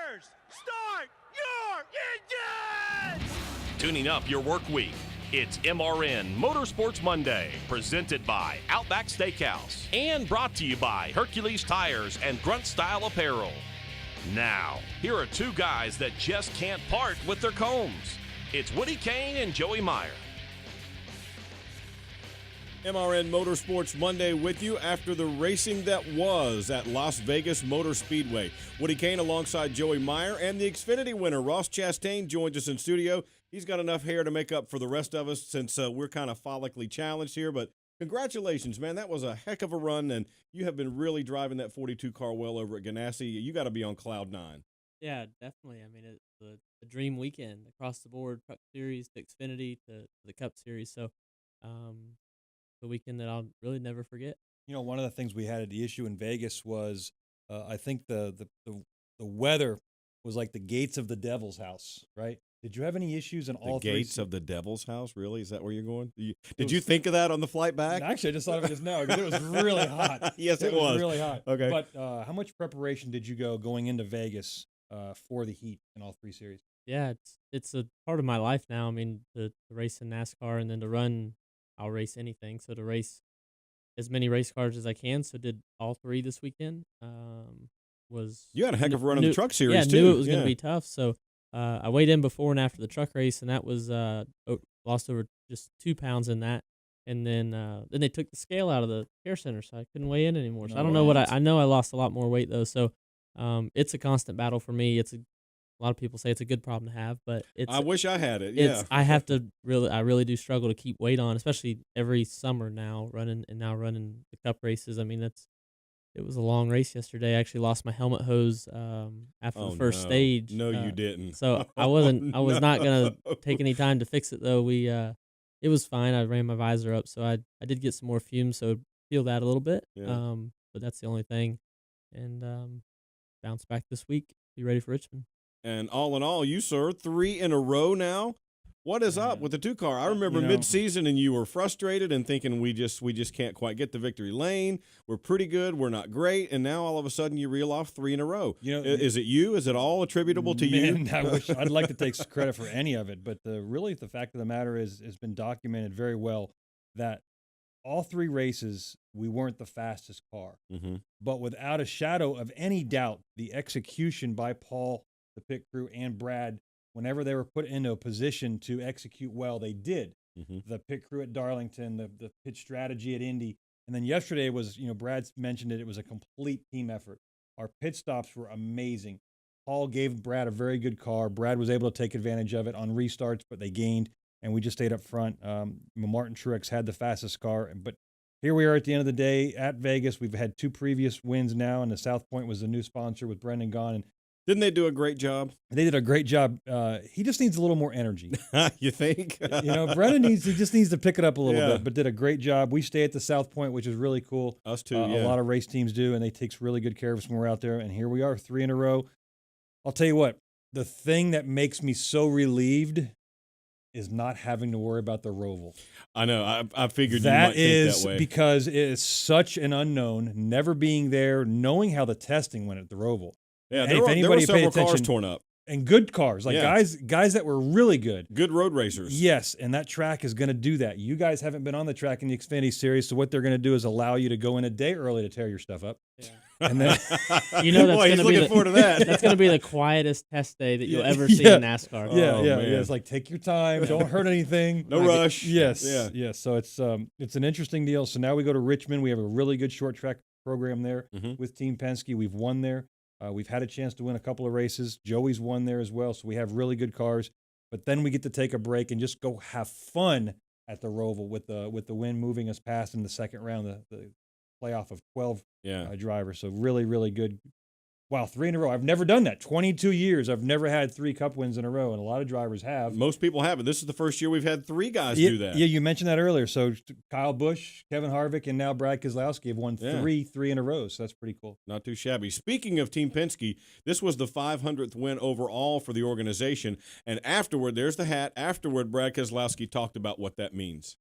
Tires, start your engines! Tuning up your work week. It's MRN Motorsports Monday, presented by Outback Steakhouse and brought to you by Hercules Tires and Grunt Style Apparel. Now, here are two guys that just can't part with their combs. It's Kane and Joey Meyer. MRN Motorsports Monday with you after the racing that was at Las Vegas Motor Speedway. Woody Kane alongside Joey Meyer, and the Xfinity winner, Ross Chastain, joins us in studio. He's got enough hair to make up for the rest of us since we're kind of follically challenged here, but congratulations, man. That was a heck of a run, and you have been really driving that 42 car well over at Ganassi. You got to be on cloud nine. Yeah, definitely. I mean, it's a dream weekend across the board, Truck Series to Xfinity to the Cup Series. So, the weekend that I'll really never forget. You know, one of the things we had at the issue in Vegas was I think the weather was like the gates of the devil's house, right? Did you have any issues in all three? The gates of the devil's house? Really? Is that where you're going? Did you think of that on the flight back? Actually, I just thought of it just now because it was really hot. Yes, it was really hot. Okay. But how much preparation did you go going into Vegas for the heat in all three series? Yeah, it's a part of my life now. I mean, to race in NASCAR and then to run, I'll race anything. So to race as many race cars as I can. So did all three this weekend. You had a heck of a run in the Truck Series, too. Knew it was going to be tough. So I weighed in before and after the truck race, and that was lost over just 2 pounds in that. And then they took the scale out of the care center, so I couldn't weigh in anymore. So I don't know what I know. I lost a lot more weight though. So it's a constant battle for me. A lot of people say it's a good problem to have, but I wish I had it. Yeah, I really do struggle to keep weight on, especially every summer now running the Cup races. I mean, it was a long race yesterday. I actually lost my helmet hose after the first stage. No, you didn't. So I was not gonna take any time to fix it though. It was fine. I ran my visor up, so I did get some more fumes, so feel that a little bit. Yeah. But that's the only thing. And bounce back this week. Be ready for Richmond. And all in all, you, sir, 3 in a row now. What is up with the 2-car? I remember mid-season, and you were frustrated and thinking we just can't quite get the victory lane. We're pretty good. We're not great. And now all of a sudden you reel off 3 in a row. Is it you? Is it all attributable to you? I'd like to take credit for any of it, but the fact of the matter is, it's been documented very well that all 3 races we weren't the fastest car. Mm-hmm. But without a shadow of any doubt, the execution by Paul, the pit crew, and Brad, whenever they were put into a position to execute well, they did. Mm-hmm. The pit crew at Darlington, the pit strategy at Indy. And then yesterday was, Brad mentioned it was a complete team effort. Our pit stops were amazing. Paul gave Brad a very good car. Brad was able to take advantage of it on restarts, but they gained, and we just stayed up front. Martin Truex had the fastest car. But here we are at the end of the day at Vegas. We've had 2 previous wins now, and the South Point was the new sponsor with Brendan Gaughan. And didn't they do a great job? They did a great job. He just needs a little more energy. You think? Brendan just needs to pick it up a little bit, but did a great job. We stay at the South Point, which is really cool. Us too, A lot of race teams do, and they take really good care of us when we're out there. And here we are, 3 in a row. I'll tell you what, the thing that makes me so relieved is not having to worry about the Roval. I know. I figured you might think that way. Because it is such an unknown, never being there, knowing how the testing went at the Roval. Yeah, there were several cars torn up. And good cars, guys that were really good. Good road racers. Yes, and that track is going to do that. You guys haven't been on the track in the Xfinity Series, so what they're going to do is allow you to go in a day early to tear your stuff up. Yeah. And then, that's going to be forward to that. That's going to be the quietest test day that you'll ever see in NASCAR. Yeah. It's like, take your time, don't hurt anything, no rush. Yes. So it's an interesting deal. So now we go to Richmond. We have a really good short track program there with Team Penske. We've won there. We've had a chance to win a couple of races. Joey's won there as well, so we have really good cars. But then we get to take a break and just go have fun at the Roval with the wind moving us past in the second round, the playoff of 12 drivers. So really, really good. Wow, 3 in a row. I've never done that. 22 years, I've never had 3 Cup wins in a row, and a lot of drivers have. Most people haven't. This is the first year we've had 3 guys do that. Yeah, you mentioned that earlier. So Kyle Busch, Kevin Harvick, and now Brad Keselowski have won 3 in a row, so that's pretty cool. Not too shabby. Speaking of Team Penske, this was the 500th win overall for the organization, and afterward, there's the hat. Afterward, Brad Keselowski talked about what that means.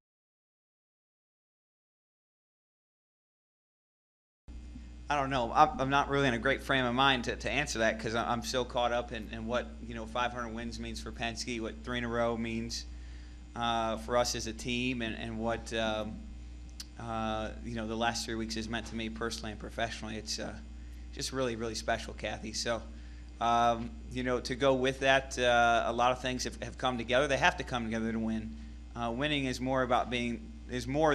I don't know. I'm not really in a great frame of mind to answer that because I'm so caught up in what 500 wins means for Penske, what 3 in a row means for us as a team, and what the last 3 weeks has meant to me personally and professionally. It's just really, really special, Kathy. So to go with that, a lot of things have come together. They have to come together to win. Winning is more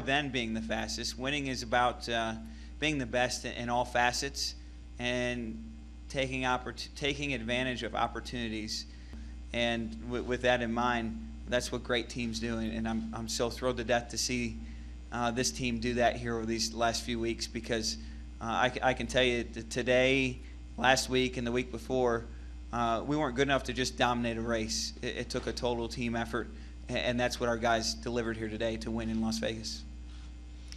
than being the fastest. Winning is about being the best in all facets and taking advantage of opportunities. And with that in mind, that's what great teams do. And I'm so thrilled to death to see this team do that here over these last few weeks, because I can tell you that today, last week, and the week before, we weren't good enough to just dominate a race. It took a total team effort, and that's what our guys delivered here today to win in Las Vegas.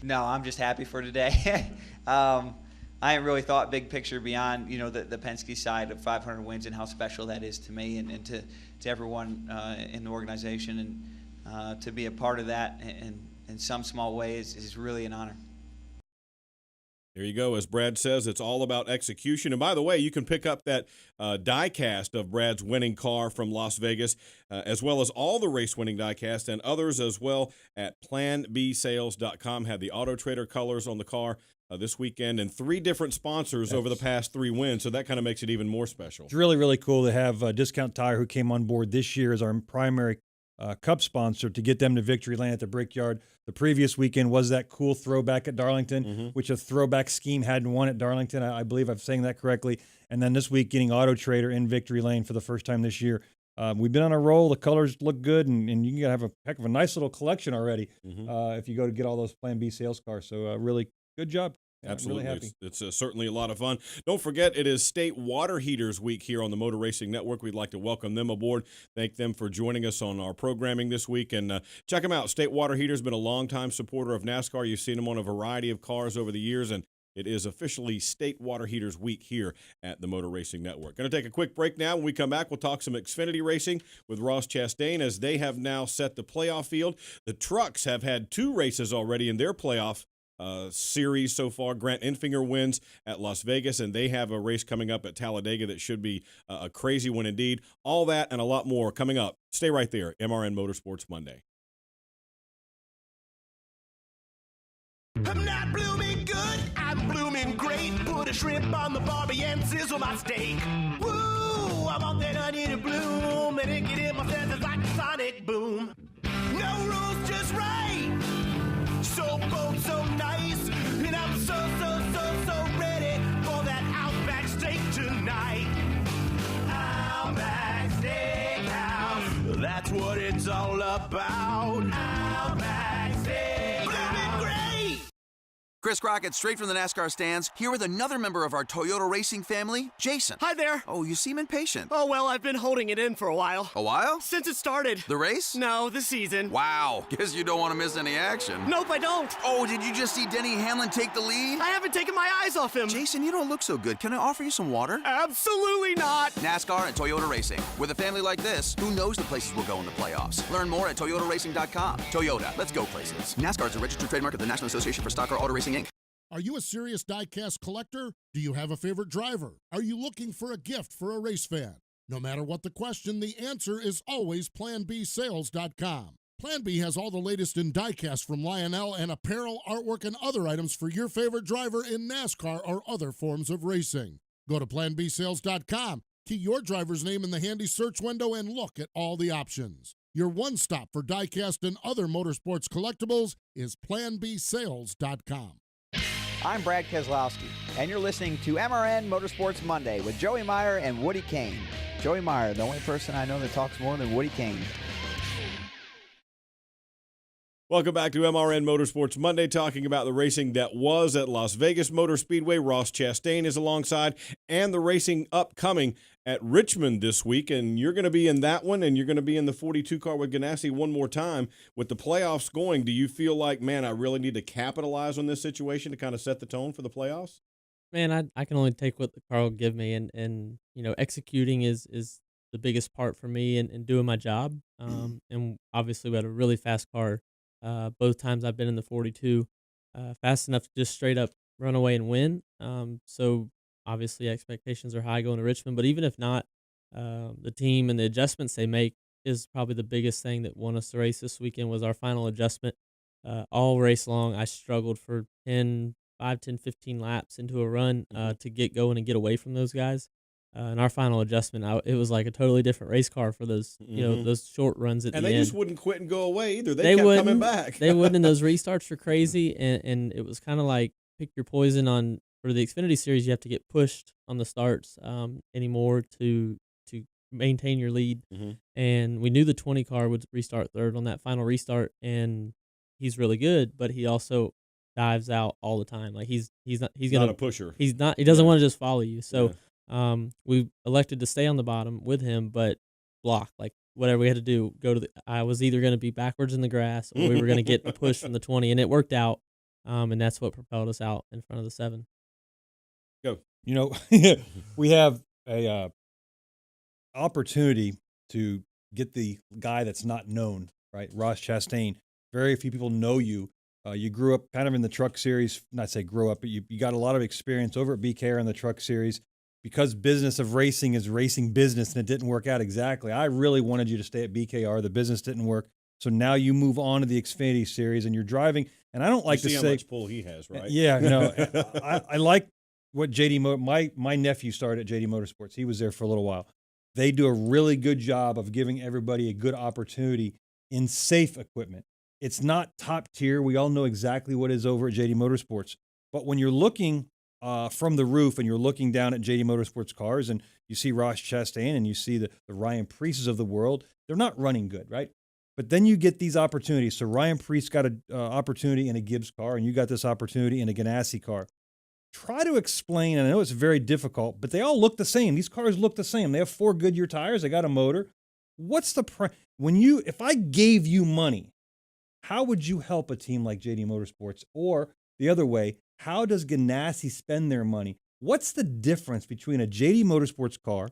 No, I'm just happy for today. I haven't really thought big picture beyond, the Penske side of 500 wins and how special that is to me and to everyone in the organization. And to be a part of that in some small way is really an honor. There you go. As Brad says, it's all about execution. And by the way, you can pick up that die-cast of Brad's winning car from Las Vegas, as well as all the race-winning die-cast and others as well at planbsales.com. Had the Auto Trader colors on the car this weekend and 3 different sponsors over the past 3 wins, so that kind of makes it even more special. It's really, really cool to have Discount Tire, who came on board this year as our primary Cup sponsor, to get them to victory lane at the Brickyard. The previous weekend was that cool throwback at Darlington, which a throwback scheme hadn't won at Darlington. I believe I'm saying that correctly. And then this week, getting Auto Trader in victory lane for the first time this year. We've been on a roll. The colors look good, and you can have a heck of a nice little collection already if you go to get all those Plan B sales cars. So really good job. Absolutely. I'm really happy. It's certainly a lot of fun. Don't forget, it is State Water Heaters Week here on the Motor Racing Network. We'd like to welcome them aboard. Thank them for joining us on our programming this week. And check them out. State Water Heaters has been a longtime supporter of NASCAR. You've seen them on a variety of cars over the years, and it is officially State Water Heaters Week here at the Motor Racing Network. Going to take a quick break now. When we come back, we'll talk some Xfinity racing with Ross Chastain, as they have now set the playoff field. The trucks have had 2 races already in their playoff series so far. Grant Enfinger wins at Las Vegas, and they have a race coming up at Talladega that should be a crazy one indeed. All that and a lot more coming up. Stay right there. MRN Motorsports Monday. I'm not blooming good, I'm blooming great. Put a shrimp on the barbie and sizzle my steak. Woo, I want that onion to bloom, and it get in my senses like a sonic boom. No rules, just right. So bold, so nice, and I'm so ready for that Outback steak tonight. Outback Steakhouse, that's what it's all about. Outback Steakhouse, blooming great. Chris Crockett, straight from the NASCAR stands, here with another member of our Toyota racing family, Jason. Hi there. Oh, you seem impatient. Oh, well, I've been holding it in for a while. A while? Since it started. The race? No, the season. Wow, guess you don't want to miss any action. Nope, I don't. Oh, did you just see Denny Hamlin take the lead? I haven't taken my eyes off him. Jason, you don't look so good. Can I offer you some water? Absolutely not. NASCAR and Toyota Racing. With a family like this, who knows the places we'll go in the playoffs? Learn more at toyotaracing.com. Toyota, let's go places. NASCAR is a registered trademark of the National Association for Stock Car Auto Racing, Inc. Are you a serious die-cast collector? Do you have a favorite driver? Are you looking for a gift for a race fan? No matter what the question, the answer is always PlanBSales.com. Plan B has all the latest in die-cast from Lionel and apparel, artwork, and other items for your favorite driver in NASCAR or other forms of racing. Go to PlanBSales.com, key your driver's name in the handy search window, and look at all the options. Your one stop for die-cast and other motorsports collectibles is PlanBSales.com. I'm Brad Keselowski, and you're listening to MRN Motorsports Monday with Joey Meyer and Woody Kane. Joey Meyer, the only person I know that talks more than Woody Kane. Welcome back to MRN Motorsports Monday, talking about the racing that was at Las Vegas Motor Speedway. Ross Chastain is alongside, and the racing upcoming at Richmond this week. And you're going to be in that one, and you're going to be in the 42 car with Ganassi one more time. With the playoffs going, do you feel like, man, I really need to capitalize on this situation to kind of set the tone for the playoffs? Man, I can only take what the car will give me, and executing is the biggest part for me and doing my job. And obviously we had a really fast car. Both times I've been in the 42, fast enough to just straight up run away and win. So obviously expectations are high going to Richmond, but even if not, the team and the adjustments they make is probably the biggest thing that won us the race this weekend was our final adjustment. All race long, I struggled for 10, 15 laps into a run to get going and get away from those guys. And our final adjustment, it was like a totally different race car for those, those short runs at the end. And they just wouldn't quit and go away either. They kept coming back. They wouldn't, and those restarts were crazy. And it was kind of like pick your poison on for the Xfinity Series. You have to get pushed on the starts anymore to maintain your lead. And we knew the 20 car would restart third on that final restart, and he's really good, but he also dives out all the time. Like he's not a pusher. He doesn't want to just follow you. So we elected to stay on the bottom with him, but block, like whatever we had to do, I was either going to be backwards in the grass or we were going to get a push from the 20, and it worked out. And that's what propelled us out in front of the 7. Go. We have a opportunity to get the guy that's not known, right? Ross Chastain. Very few people know you. You grew up kind of in the truck series, not say grew up, but you got a lot of experience over at BKR in the truck series. Because business of racing is racing business and it didn't work out exactly, I really wanted you to stay at BKR. The business didn't work. So now you move on to the Xfinity Series and you're driving. And I don't like to say how much pull he has, right? Yeah, no. I like what my nephew started at JD Motorsports. He was there for a little while. They do a really good job of giving everybody a good opportunity in safe equipment. It's not top tier. We all know exactly what is over at JD Motorsports. But when you're looking from the roof and you're looking down at JD Motorsports cars and you see Ross Chastain and you see the Ryan Preeces of the world, they're not running good, right? But then you get these opportunities. So Ryan Preece got an opportunity in a Gibbs car, and you got this opportunity in a Ganassi car. Try to explain, and I know it's very difficult, but they all look the same. These cars look the same. They have 4 Goodyear tires. They got a motor. What's the if I gave you money, how would you help a team like JD Motorsports? Or the other way, how does Ganassi spend their money? What's the difference between a JD Motorsports car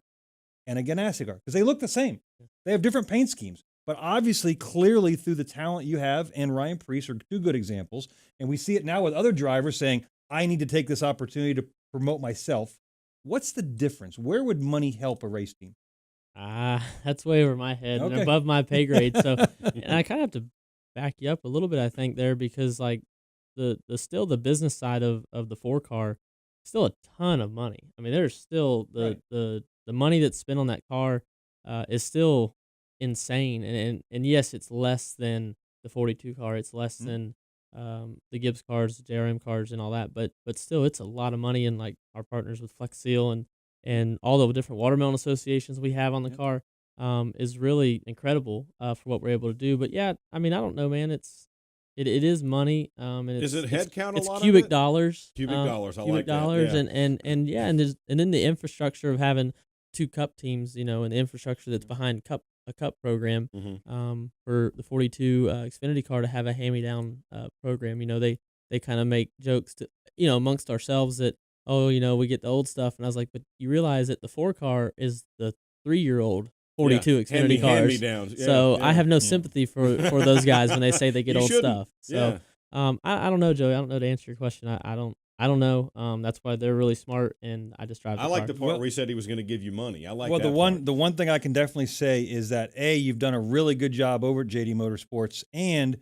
and a Ganassi car? Because they look the same. They have different paint schemes. But obviously, clearly, through the talent you have, and Ryan Preece are 2 good examples, and we see it now with other drivers saying, I need to take this opportunity to promote myself. What's the difference? Where would money help a race team? That's way over my head and above my pay grade. So, and I kind of have to back you up a little bit, I think, there, because like the business side of the 4 car, still a ton of money. I mean, there's still the money that's spent on that car is still insane. And yes, it's less than the 42 car. It's less than the Gibbs cars, the JRM cars, and all that. But still, it's a lot of money. And like our partners with Flex Seal and all the different watermelon associations we have on the car is really incredible for what we're able to do. But yeah, I mean, I don't know, man. It is money. And is it head count? It's a lot cubic of it? dollars. Cubic dollars. I cubic like dollars, that. Yeah. and then the infrastructure of having 2 Cup teams, and the infrastructure that's behind a Cup program for the 42 Xfinity car to have a hand-me-down program. They kind of make jokes to amongst ourselves that we get the old stuff, and I was like, but you realize that the 4 car is the 3-year-old 42 Xfinity cars. Hand-me-downs. Yeah, so yeah. I have no sympathy for those guys when they say they get old stuff. So I don't know, Joey. I don't know to answer your question. I don't know. That's why they're really smart, and I just drive the I like car. the part where he said he was going to give you money. I like well, that the one thing I can definitely say is that, A, you've done a really good job over at JD Motorsports, and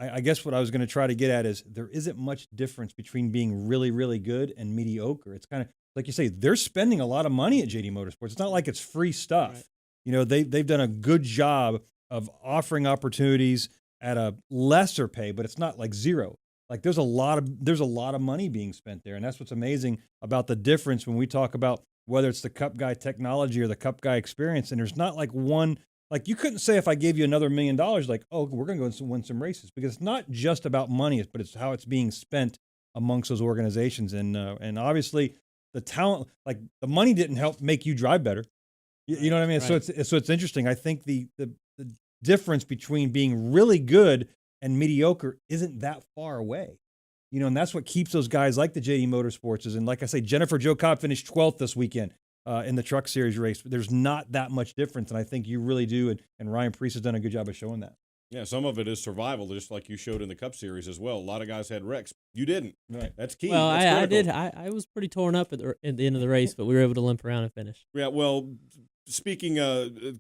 I guess what I was going to try to get at is there isn't much difference between being really, really good and mediocre. It's kind of, like you say, they're spending a lot of money at JD Motorsports. It's not like it's free stuff. Right. They've done a good job of offering opportunities at a lesser pay, but it's not like zero. Like there's a lot of money being spent there, and that's what's amazing about the difference when we talk about whether it's the Cup Guy technology or the Cup Guy experience. And there's not like one, like you couldn't say if I gave you another $1 million, like, oh, we're going to go win some races, because it's not just about money, but it's how it's being spent amongst those organizations. And obviously the talent, like the money didn't help make you drive better. You know what I mean? Right. So it's interesting. I think the difference between being really good and mediocre isn't that far away, and that's what keeps those guys like the JD Motorsports and like I say, Jennifer Jo Cobb finished 12th this weekend in the Truck Series race. There's not that much difference, and I think you really do, and Ryan Preece has done a good job of showing that. Yeah, some of it is survival, just like you showed in the Cup Series as well. A lot of guys had wrecks. You didn't. Right. That's key. Well, That's I critical. did. I was pretty torn up at the end of the race, but we were able to limp around and finish. Yeah, well, speaking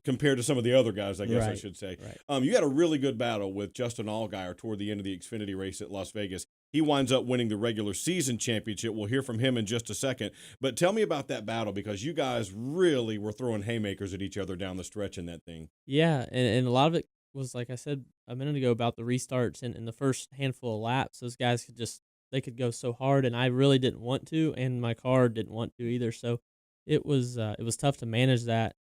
compared to some of the other guys, I guess I Right, should say, right. you had a really good battle with Justin Allgaier toward the end of the Xfinity race at Las Vegas. He winds up winning the regular season championship. We'll hear from him in just a second. But tell me about that battle, because you guys really were throwing haymakers at each other down the stretch in that thing. Yeah, and a lot of it was, like I said a minute ago, about the restarts and in the first handful of laps. Those guys could go so hard, and I really didn't want to, and my car didn't want to either. So it was tough to manage that.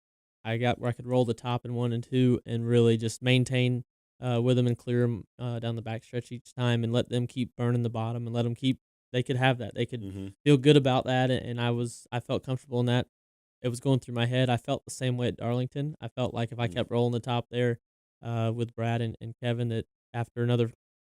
I got where I could roll the top in 1 and 2 and really just maintain with them and clear them down the backstretch each time, and let them keep burning the bottom and let them they could have that. They could feel good about that, and I felt comfortable in that. It was going through my head. I felt the same way at Darlington. I felt like if I kept rolling the top there with Brad and Kevin, that after another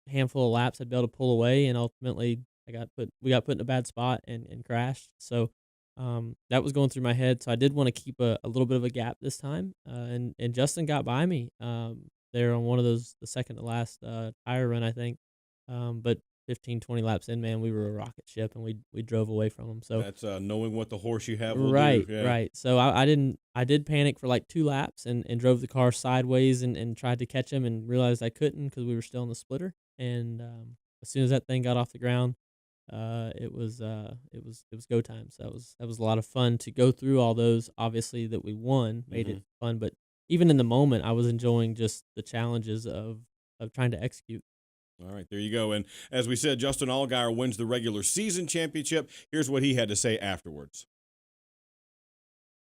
handful of laps, I'd be able to pull away, and ultimately we got put in a bad spot and crashed. So that was going through my head. So I did want to keep a little bit of a gap this time, and Justin got by me there on one of those, the second to last tire run, I think. But 15, 20 laps in, man, we were a rocket ship, and we drove away from them. So that's knowing what the horse you have will right, do. Yeah. right. So I did panic for like 2 laps and drove the car sideways and tried to catch him, and realized I couldn't because we were still in the splitter. And as soon as that thing got off the ground, it was go time. So that was a lot of fun to go through all those. Obviously, that we won made it fun, but even in the moment, I was enjoying just the challenges of trying to execute. All right, there you go. And as we said, Justin Allgaier wins the regular season championship. Here's what he had to say afterwards.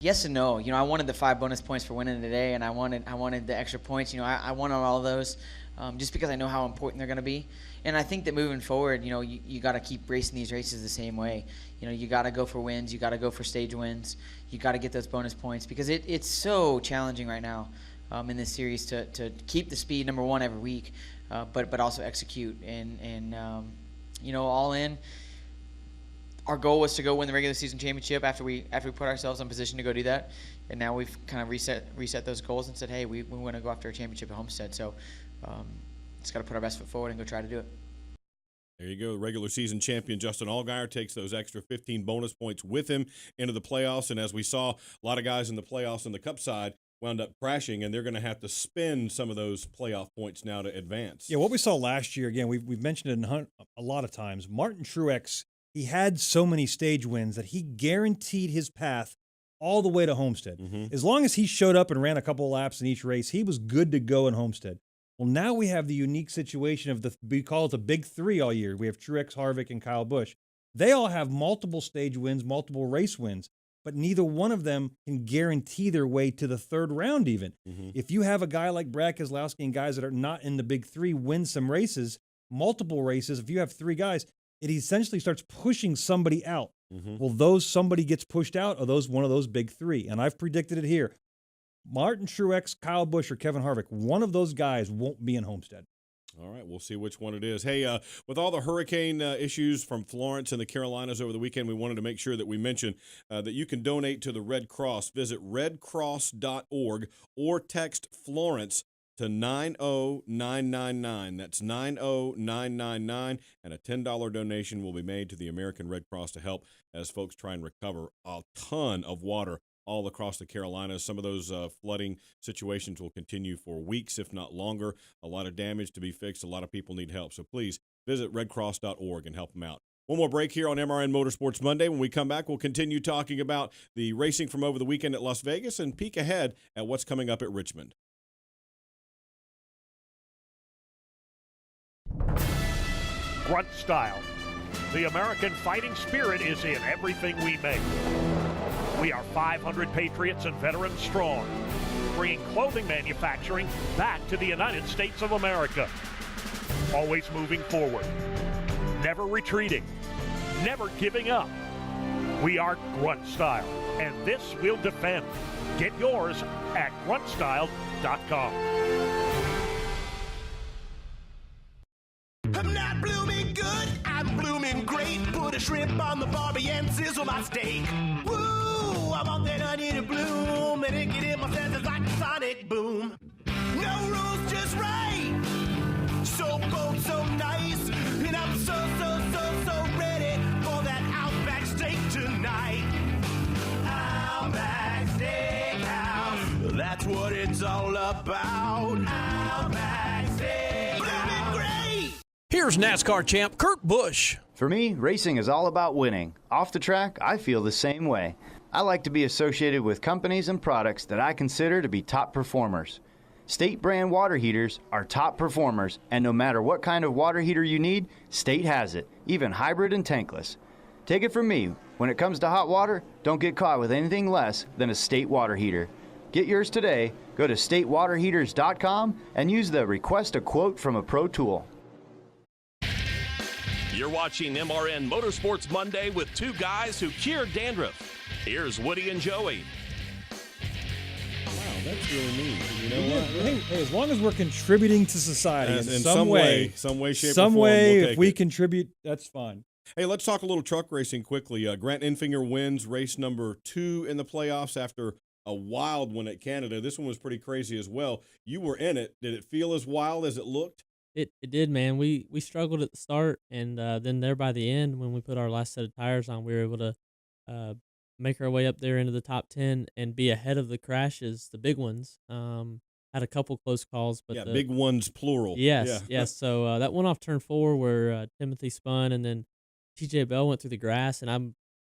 Yes and no. I wanted the 5 bonus points for winning today, and I wanted the extra points. I wanted all those just because I know how important they're going to be. And I think that moving forward, you got to keep racing these races the same way. You got to go for wins. You got to go for stage wins. You got to get those bonus points, because it's so challenging right now in this series to keep the speed, number one, every week, but also execute. And all in. Our goal was to go win the regular season championship after we put ourselves in position to go do that, and now we've kind of reset those goals and said, hey, we want to go after a championship at Homestead. So just got to put our best foot forward and go try to do it. There you go. Regular season champion Justin Allgaier takes those extra 15 bonus points with him into the playoffs, and as we saw, a lot of guys in the playoffs on the Cup side wound up crashing, and they're going to have to spend some of those playoff points now to advance. Yeah, what we saw last year, again, we've mentioned it a lot of times. Martin Truex, he had so many stage wins that he guaranteed his path all the way to Homestead. As long as he showed up and ran a couple of laps in each race, he was good to go in Homestead. Well, now we have the unique situation of we call it the big 3 all year. We have Truex, Harvick, and Kyle Busch. They all have multiple stage wins, multiple race wins, but neither one of them can guarantee their way to the 3rd round even. If you have a guy like Brad Keselowski and guys that are not in the big 3 win some races, multiple races, if you have 3 guys, it essentially starts pushing somebody out. Well, somebody gets pushed out, or one of those big 3. And I've predicted it here. Martin Truex, Kyle Busch, or Kevin Harvick, one of those guys won't be in Homestead. All right, we'll see which one it is. Hey, with all the hurricane issues from Florence and the Carolinas over the weekend, we wanted to make sure that we mention that you can donate to the Red Cross. Visit redcross.org or text Florence to 90999. That's 90999, and a $10 donation will be made to the American Red Cross to help as folks try and recover a ton of water all across the Carolinas. Some of those flooding situations will continue for weeks, if not longer. A lot of damage to be fixed. A lot of people need help. So please visit redcross.org and help them out. One more break here on MRN Motorsports Monday. When we come back, we'll continue talking about the racing from over the weekend at Las Vegas and peek ahead at what's coming up at Richmond. Grunt style. The American fighting spirit is in everything we make. We are 500 patriots and veterans strong, bringing clothing manufacturing back to the United States of America. Always moving forward, never retreating, never giving up. We are Grunt Style, and this we'll defend. Get yours at gruntstyle.com. I'm not blooming good, I'm blooming great. Put a shrimp on the barbie and sizzle my steak. Woo, I want that onion to bloom, and it get in my senses like a sonic boom. No rules, just right. That's what it's all about. Outback Steakhouse. Blooming great. Here's NASCAR champ Kurt Busch. For me, racing is all about winning. Off the track, I feel the same way. I like to be associated with companies and products that I consider to be top performers. State brand water heaters are top performers, and no matter what kind of water heater you need, State has it, even hybrid and tankless. Take it from me, when it comes to hot water, don't get caught with anything less than a State water heater. Get yours today. Go to statewaterheaters.com and use the Request a Quote from a Pro tool. You're watching MRN Motorsports Monday with two guys who cure dandruff. Here's Woody and Joey. Wow, that's really neat. You know what? Hey, as long as we're contributing to society in some way, shape, or form, if we contribute, that's fine. Hey, let's talk a little truck racing quickly. Grant Enfinger wins race number 2 in the playoffs after a wild one at Canada. This one was pretty crazy as well. You were in it. Did it feel as wild as it looked? It did, man. We struggled at the start, and then there by the end, when we put our last set of tires on, we were able to make our way up there into the top 10 and be ahead of the crashes, the big ones. Had a couple close calls, but big ones plural. Yes, yes. So that went off turn 4 where Timothy spun, and then TJ Bell went through the grass, and I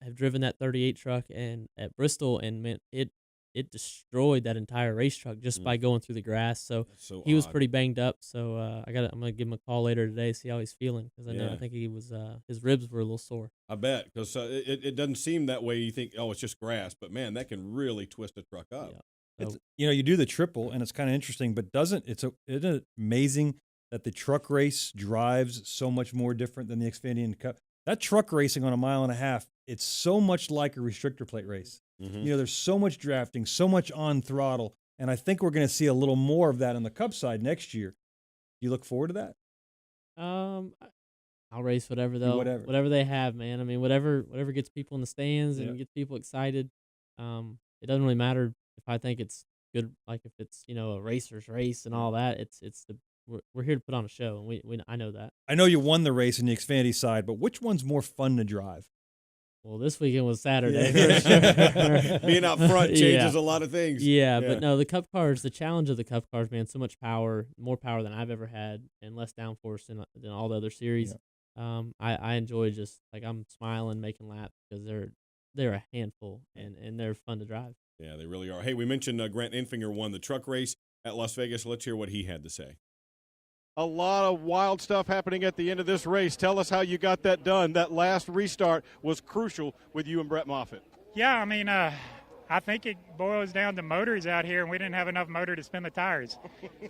have driven that 38 truck and at Bristol, and man, it destroyed that entire race truck just by going through the grass. So he was pretty banged up. So I'm gonna give him a call later today, see how he's feeling, because I think he was his ribs were a little sore. I bet, because it doesn't seem that way. You think, oh, it's just grass, but man, that can really twist a truck up. Yeah. It's, you do the triple, and it's kind of interesting, but isn't it amazing that the truck race drives so much more different than the Xfinity Cup? That truck racing on a 1.5 miles, it's so much like a restrictor plate race. Mm-hmm. There's so much drafting, so much on throttle, and I think we're going to see a little more of that on the Cup side next year. Do you look forward to that? I'll race whatever they have, man. I mean, whatever gets people in the stands and gets people excited. It doesn't really matter if I think it's good, like if it's a racer's race and all that. We're here to put on a show, and I know that. I know you won the race in the Xfinity side, but which one's more fun to drive? Well, this weekend was Saturday. Being out front changes a lot of things. Yeah, but no, the Cup cars, the challenge of the Cup cars, man, so much power, more power than I've ever had, and less downforce than all the other series. Yeah. I enjoy just I'm smiling, making laps, because they're a handful and they're fun to drive. Yeah, they really are. Hey, we mentioned Grant Enfinger won the truck race at Las Vegas. Let's hear what he had to say. A lot of wild stuff happening at the end of this race. Tell us how you got that done. That last restart was crucial with you and Brett Moffitt. Yeah, I mean, I think it boils down to motors out here, and we didn't have enough motor to spin the tires.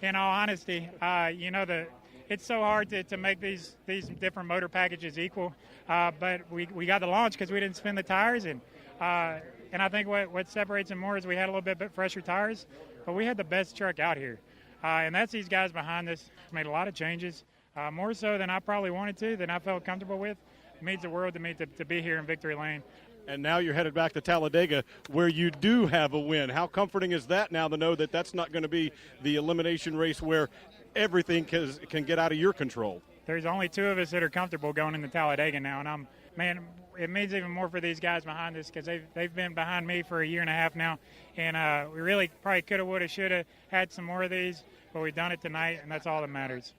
In all honesty, it's so hard to make these different motor packages equal, but we got the launch because we didn't spin the tires, and I think what separates them more is we had a little bit fresher tires, but we had the best truck out here. And that's these guys behind us. Made a lot of changes, more so than I probably wanted to, than I felt comfortable with. It means the world to me to be here in Victory Lane. And now you're headed back to Talladega, where you do have a win. How comforting is that now to know that that's not going to be the elimination race where everything can get out of your control? There's only 2 of us that are comfortable going into Talladega now, and it means even more for these guys behind us, because they've been behind me for 1.5 years now, and we really probably could have, would have, should have had some more of these, but we've done it tonight, and that's all that matters.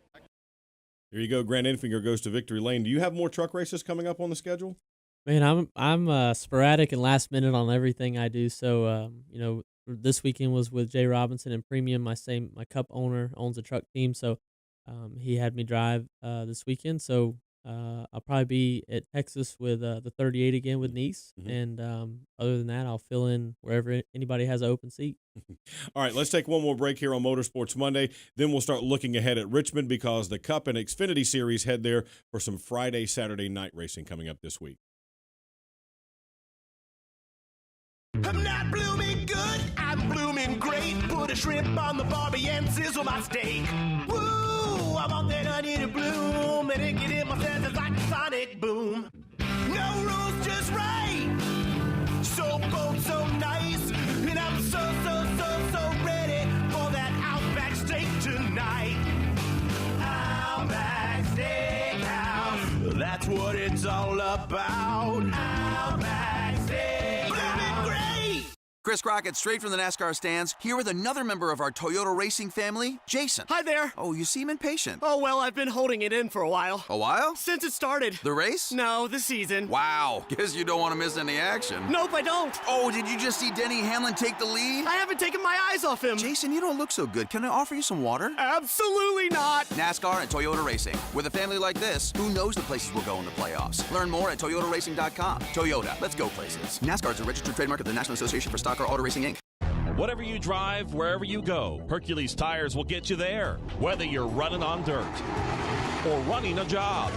Here you go. Grant Enfinger goes to Victory Lane. Do you have more truck races coming up on the schedule? Man, I'm sporadic and last minute on everything I do. So this weekend was with Jay Robinson and Premium. My Cup owner owns a truck team, so he had me drive this weekend. So I'll probably be at Texas with the 38 again with Nice, and other than that, I'll fill in wherever anybody has an open seat. All right, let's take one more break here on Motorsports Monday. Then we'll start looking ahead at Richmond, because the Cup and Xfinity Series head there for some Friday, Saturday night racing coming up this week. I'm not blooming good, I'm blooming great. Put a shrimp on the barbie and sizzle my steak. Woo, I want that onion to bloom, and it get in my senses like a sonic boom. No rules, just right. So bold, so nice, and I'm so ready for that Outback steak tonight. Outback Steakhouse, that's what it's all about. Outback Steakhouse. Chris Crockett, straight from the NASCAR stands, here with another member of our Toyota racing family, Jason. Hi there. Oh, you seem impatient. Oh, well, I've been holding it in for a while. A while? Since it started. The race? No, the season. Wow, guess you don't want to miss any action. Nope, I don't. Oh, did you just see Denny Hamlin take the lead? I haven't taken my eyes off him. Jason, you don't look so good. Can I offer you some water? Absolutely not. NASCAR and Toyota Racing. With a family like this, who knows the places we'll go in the playoffs? Learn more at toyotaracing.com. Toyota, let's go places. NASCAR is a registered trademark of the National Association for Stock Car Auto Racing, Inc. Whatever you drive, wherever you go, Hercules Tires will get you there, whether you're running on dirt or running a job.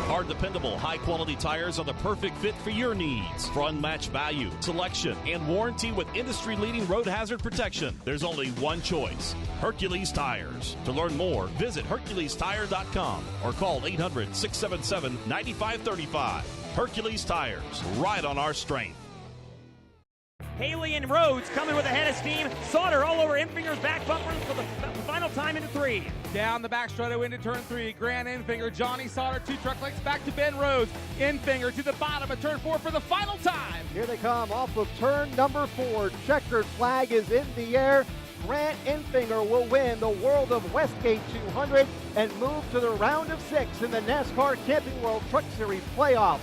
Our dependable, high-quality tires are the perfect fit for your needs. For unmatched value, selection, and warranty with industry-leading road hazard protection, there's only one choice, Hercules Tires. To learn more, visit HerculesTire.com or call 800-677-9535. Hercules Tires, right on our strength. Haley and Rhodes coming with a head of steam. Sauter all over Enfinger's back bumper for the final time into 3. Down the back straightaway into turn 3. Grant Enfinger, Johnny Sauter, 2 truck lengths back to Ben Rhodes. Enfinger to the bottom of turn 4 for the final time. Here they come off of turn number 4. Checkered flag is in the air. Grant Enfinger will win the World of Westgate 200 and move to the round of 6 in the NASCAR Camping World Truck Series playoffs.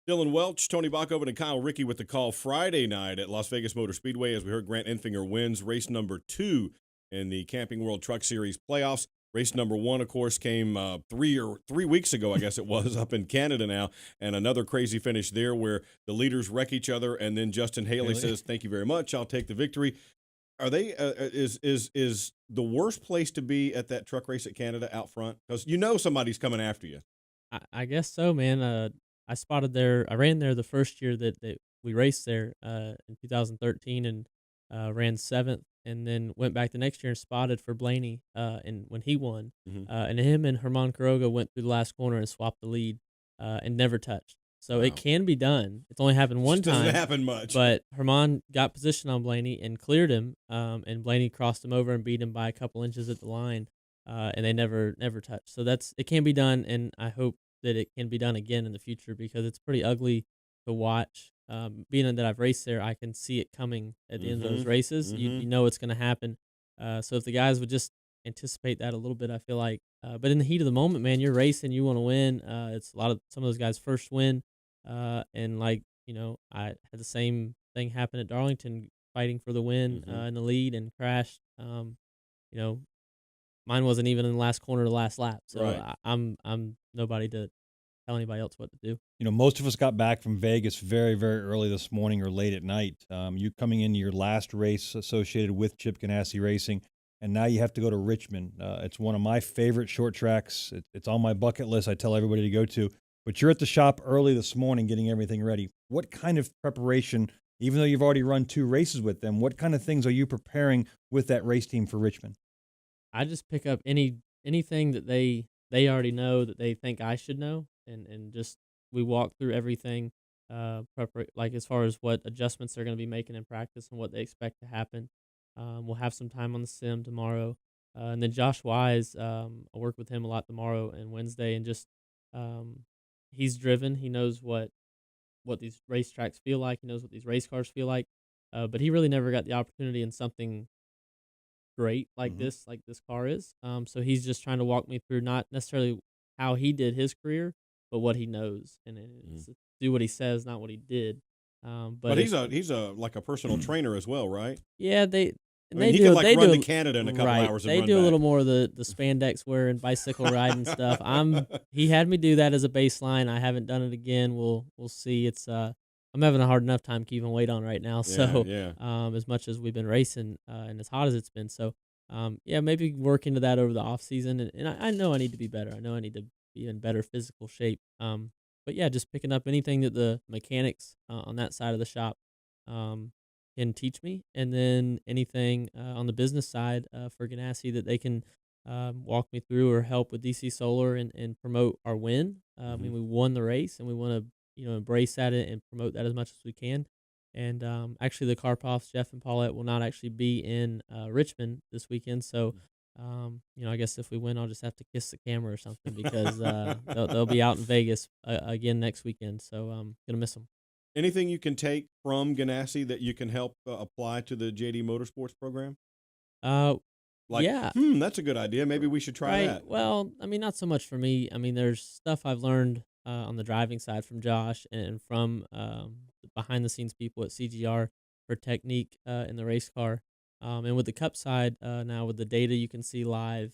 Dylan Welch, Tony Backoven, and Kyle Rickey with the call Friday night at Las Vegas Motor Speedway as we heard Grant Enfinger wins race number 2 in the Camping World Truck Series playoffs. Race number 1, of course, came 3 weeks ago, I guess it was, up in Canada now, and another crazy finish there where the leaders wreck each other, and then Justin Haley says, "Thank you very much, I'll take the victory." Are they? Is the worst place to be at that truck race at Canada out front? Because you know somebody's coming after you. I guess so, man. I ran there the first year that we raced there in 2013 and ran 7th, and then went back the next year and spotted for Blaney when he won. And him and Herman Quiroga went through the last corner and swapped the lead and never touched. So it can be done. It's only happened one time. Doesn't happen much. But Herman got position on Blaney and cleared him, and Blaney crossed him over and beat him by a couple inches at the line, and they never touched. So it can be done, and I hope that it can be done again in the future because it's pretty ugly to watch. Being that I've raced there, I can see it coming at the end of those races. You know it's going to happen. So if the guys would just anticipate that a little bit, I feel like. But in the heat of the moment, man, you're racing, you want to win. It's some of those guys' first win. And I had the same thing happen at Darlington, fighting for the win in the lead and crashed. Mine wasn't even in the last corner of the last lap. So right. I'm nobody to tell anybody else what to do. Most of us got back from Vegas very, very early this morning or late at night. You coming into your last race associated with Chip Ganassi Racing, and now you have to go to Richmond. It's one of my favorite short tracks. It's on my bucket list. I tell everybody to go to. But you're at the shop early this morning getting everything ready. What kind of preparation, even though you've already run 2 races with them, what kind of things are you preparing with that race team for Richmond? I just pick up anything that they already know that they think I should know, and just we walk through everything, like as far as what adjustments they're going to be making in practice and what they expect to happen. We'll have some time on the sim tomorrow, and then Josh Wise, I'll work with him a lot tomorrow and Wednesday, and just he's driven. He knows what these racetracks feel like. He knows what these race cars feel like, but he really never got the opportunity in something great like this car is. So he's just trying to walk me through not necessarily how he did his career, but what he knows, and it's do what he says, not what he did. But he's a like a personal trainer as well, right? Yeah, he can run to Canada in a couple hours. And they run do back. a little more of the spandex wearing, bicycle riding stuff. He had me do that as a baseline. I haven't done it again. We'll see. It's I'm having a hard enough time keeping weight on right now. So as much as we've been racing and as hot as it's been, so maybe work into that over the off season. And I know I need to be better. I know I need to be in better physical shape. But yeah, just picking up anything that the mechanics on that side of the shop can teach me, and then anything on the business side for Ganassi that they can walk me through or help with DC Solar and promote our win. I mean, we won the race, and we want to embrace that and promote that as much as we can. And actually, the Karpoffs, Jeff and Paulette, will not actually be in Richmond this weekend. So, I guess if we win, I'll just have to kiss the camera or something because they'll be out in Vegas again next weekend. So I'm gonna miss them. Anything you can take from Ganassi that you can help apply to the JD Motorsports program? Yeah. That's a good idea. Maybe we should try that. Well, I mean, not so much for me. I mean, there's stuff I've learned on the driving side from Josh and from behind-the-scenes people at CGR for technique in the race car. And with the Cup side, now with the data you can see live,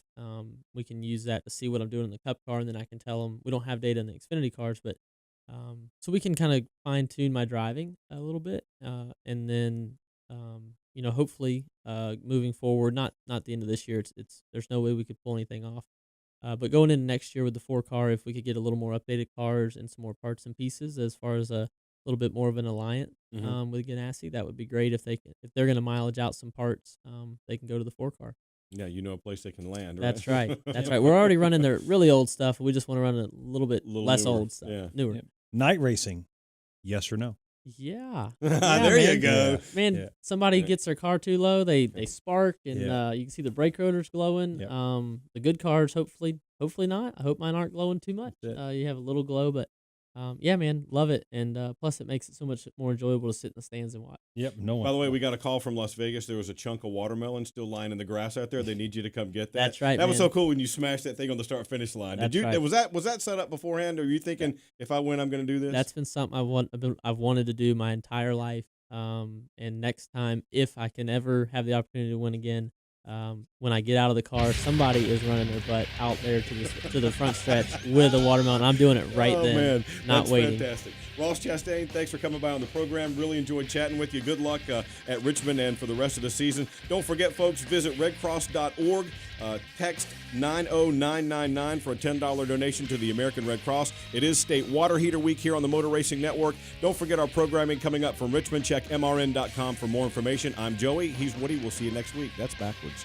we can use that to see what I'm doing in the Cup car, and then I can tell them. We don't have data in the Xfinity cars, but so we can kind of fine-tune my driving a little bit, and then hopefully moving forward, not the end of this year. It's there's no way we could pull anything off. But going into next year with the 4 car, if we could get a little more updated cars and some more parts and pieces, as far as a little bit more of an alliance with Ganassi, that would be great. If they're going to mileage out some parts, they can go to the 4 car. Yeah, a place they can land. Right? That's right. That's right. We're already running their really old stuff. We just want to run a little bit less newer. old stuff, newer. Yeah. Night racing, yes or no? Yeah. There you go. Man, somebody gets their car too low, they spark, and you can see the brake rotors glowing. Yep. The good cars, hopefully not. I hope mine aren't glowing too much. You have a little glow, but yeah, man, love it. And plus it makes it so much more enjoyable to sit in the stands and watch. Yep, no one. By the way, we got a call from Las Vegas. There was a chunk of watermelon still lying in the grass out there. They need you to come get that. That's right, That was man. so cool when you smashed that thing on the start-finish line. That's right. Was that set up beforehand, or are you thinking, if I win, I'm going to do this? That's been something I've wanted to do my entire life. And next time, if I can ever have the opportunity to win again, when I get out of the car, somebody is running their butt out there to the front stretch with a watermelon. I'm doing it right then, man. not waiting. Fantastic. Ross Chastain, thanks for coming by on the program. Really enjoyed chatting with you. Good luck at Richmond and for the rest of the season. Don't forget, folks, visit redcross.org. Text 90999 for a $10 donation to the American Red Cross. It is State Water Heater Week here on the Motor Racing Network. Don't forget our programming coming up from Richmond. Check MRN.com for more information. I'm Joey. He's Woody. We'll see you next week. That's backwards.